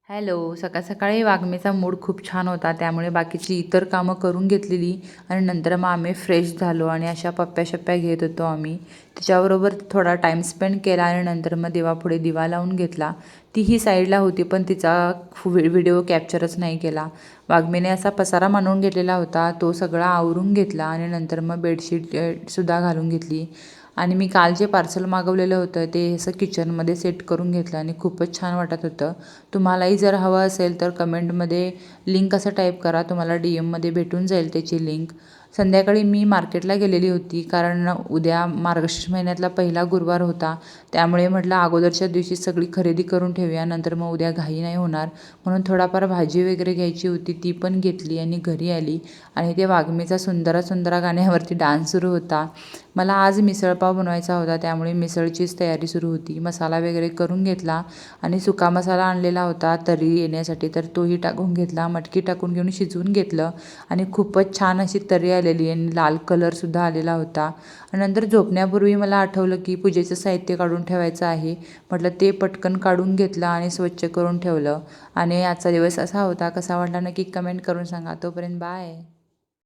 Hello. सकाळी वाघमीचा mood खूप छान होता, त्यामुळे बाकीची इतर कामं करून घेतलेली आणि नंतर मग आम्ही फ्रेश झालो आणि अशा पप्प्या-शप्प्या घेत होतो आम्ही. तिच्याबरोबर थोडा टाईम स्पेंड केला आणि नंतर मग देवापुढे दिवा लावून घेतला. तीही साईडला होती, पण तिचा व्हिडिओ कॅप्चरच नाही केला. वाघमीने असा पसारा मांडून घेतलेला होता, तो सगळा आवरून घेतला आणि नंतर मग बेडशीट सुद्धा घालून घेतली. आणि मी काल जे पार्सल मागवलेलं होतं ते असं किचनमध्ये सेट करून घेतलं आणि खूपच छान वाटत होतं. तुम्हालाही जर हवं असेल तर कमेंटमध्ये लिंक असं टाईप करा, तुम्हाला DM मध्ये भेटून जाईल त्याची लिंक. संध्याकाळी मी मार्केटला गेलेली होती, कारण उद्या मार्गशीर्ष महिन्यातला पहिला गुरुवार होता. त्यामुळे म्हटलं अगोदरच्या दिवशी सगळी खरेदी करून ठेवूया, नंतर मग उद्या घाई नाही होणार. म्हणून थोडाफार भाजी वगैरे घ्यायची होती, ती पण घेतली आणि घरी आली. आणि ते वाघमीचा सुंदरा सुंदरा गाण्यावरती डान्स सुरू होता. मला आज मिसळपाव बनवायचा होता, त्यामुळे मिसळचीच तयारी सुरू होती. मसाला वगैरे करून घेतला आणि सुका मसाला आणलेला होता तर्री येण्यासाठी, तर तोही टाकून घेतला. मटकी टाकून घेऊन शिजवून घेतलं आणि खूपच छान अशी तर्री आलेली आणि लाल कलरसुद्धा आलेला होता. नंतर झोपण्यापूर्वी मला आठवलं की पूजेचं साहित्य काढून ठेवायचं आहे. म्हटलं ते पटकन काढून घेतलं आणि स्वच्छ करून ठेवलं. आणि आजचा दिवस असा होता. कसा वाटला नक्की कमेंट करून सांगा. तोपर्यंत बाय.